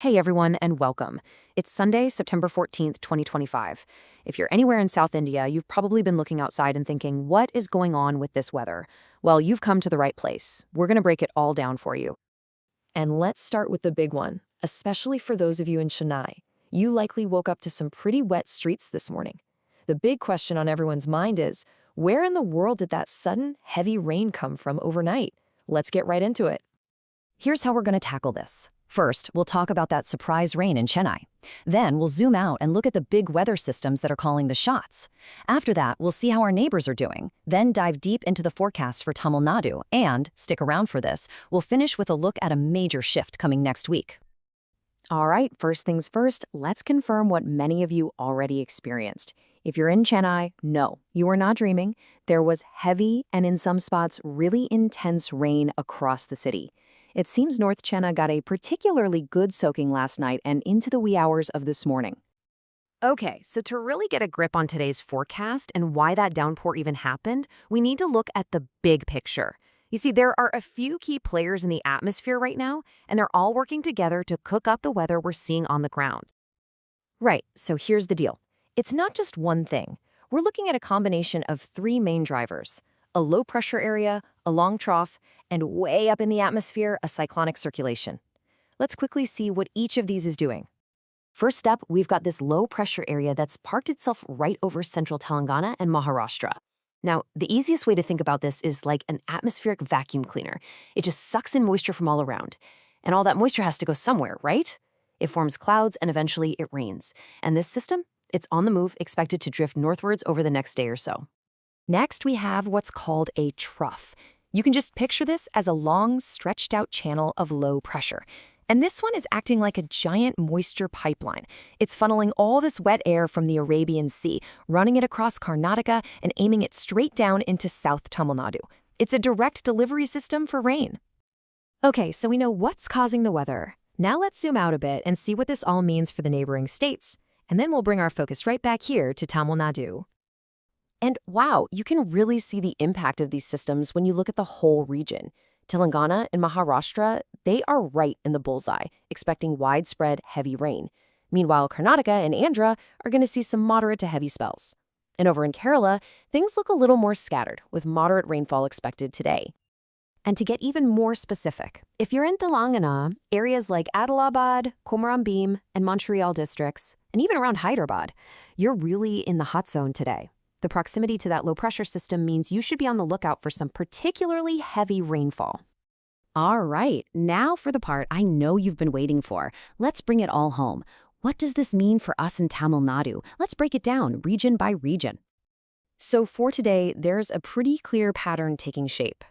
Hey everyone, and welcome. It's Sunday, September 14th, 2025. If you're anywhere in South India, you've probably been looking outside and thinking, what is going on with this weather? Well, you've come to the right place. We're going to break it all down for you. And let's start with the big one, especially for those of you in Chennai. You likely woke up to some pretty wet streets this morning. The big question on everyone's mind is, where in the world did that sudden, heavy rain come from overnight? Let's get right into it. Here's how we're going to tackle this. First, we'll talk about that surprise rain in Chennai. Then we'll zoom out and look at the big weather systems that are calling the shots. After that, we'll see how our neighbors are doing, then dive deep into the forecast for Tamil Nadu, and, stick around for this, we'll finish with a look at a major shift coming next week. All right, first things first, let's confirm what many of you already experienced. If you're in Chennai, no, you are not dreaming. There was heavy and in some spots really intense rain across the city. It seems North Chennai got a particularly good soaking last night and into the wee hours of this morning. Okay, so to really get a grip on today's forecast and why that downpour even happened, we need to look at the big picture. You see, there are a few key players in the atmosphere right now, and they're all working together to cook up the weather we're seeing on the ground. Right, so here's the deal. It's not just one thing. We're looking at a combination of three main drivers: a low-pressure area, a long trough, and way up in the atmosphere, a cyclonic circulation. Let's quickly see what each of these is doing. First up, we've got this low-pressure area that's parked itself right over central Telangana and Maharashtra. Now, the easiest way to think about this is like an atmospheric vacuum cleaner. It just sucks in moisture from all around. And all that moisture has to go somewhere, right? It forms clouds and eventually it rains. And this system, it's on the move, expected to drift northwards over the next day or so. Next, we have what's called a trough. You can just picture this as a long, stretched-out channel of low pressure. And this one is acting like a giant moisture pipeline. It's funneling all this wet air from the Arabian Sea, running it across Karnataka and aiming it straight down into South Tamil Nadu. It's a direct delivery system for rain. Okay, so we know what's causing the weather. Now let's zoom out a bit and see what this all means for the neighboring states. And then we'll bring our focus right back here to Tamil Nadu. And wow, you can really see the impact of these systems when you look at the whole region. Telangana and Maharashtra, they are right in the bullseye, expecting widespread heavy rain. Meanwhile, Karnataka and Andhra are going to see some moderate to heavy spells. And over in Kerala, things look a little more scattered, with moderate rainfall expected today. And to get even more specific, if you're in Telangana, areas like Adilabad, Komaram and Montreal districts, and even around Hyderabad, you're really in the hot zone today. The proximity to that low-pressure system means you should be on the lookout for some particularly heavy rainfall. All right, now for the part I know you've been waiting for. Let's bring it all home. What does this mean for us in Tamil Nadu? Let's break it down region by region. So for today, there's a pretty clear pattern taking shape.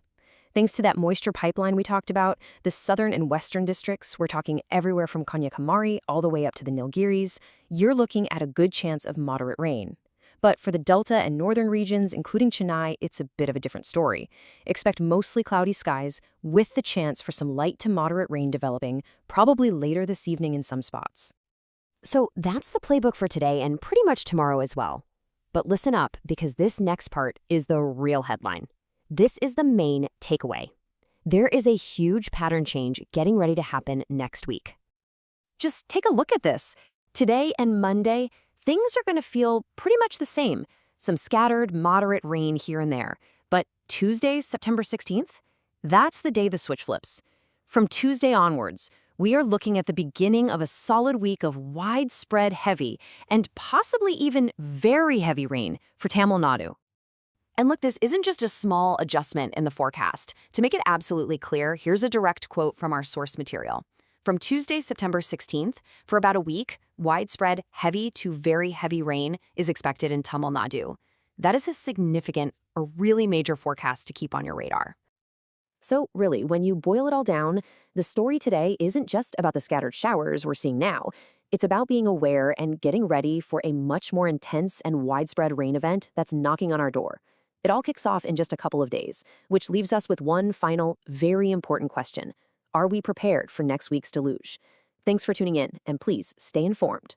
Thanks to that moisture pipeline we talked about, the southern and western districts, we're talking everywhere from Kanyakumari all the way up to the Nilgiris, you're looking at a good chance of moderate rain. But for the Delta and northern regions, including Chennai, it's a bit of a different story. Expect mostly cloudy skies, with the chance for some light to moderate rain developing, probably later this evening in some spots. So that's the playbook for today and pretty much tomorrow as well. But listen up, because this next part is the real headline. This is the main takeaway. There is a huge pattern change getting ready to happen next week. Just take a look at this. Today and Monday, things are going to feel pretty much the same. Some scattered, moderate rain here and there. But Tuesday, September 16th, that's the day the switch flips. From Tuesday onwards, we are looking at the beginning of a solid week of widespread heavy and possibly even very heavy rain for Tamil Nadu. And look, this isn't just a small adjustment in the forecast. To make it absolutely clear, here's a direct quote from our source material. From Tuesday, September 16th, for about a week, widespread heavy to very heavy rain is expected in Tamil Nadu. That is a significant, a really major forecast to keep on your radar. So really, when you boil it all down, the story today isn't just about the scattered showers we're seeing now. It's about being aware and getting ready for a much more intense and widespread rain event that's knocking on our door. It all kicks off in just a couple of days, which leaves us with one final, very important question. Are we prepared for next week's deluge? Thanks for tuning in, and please stay informed.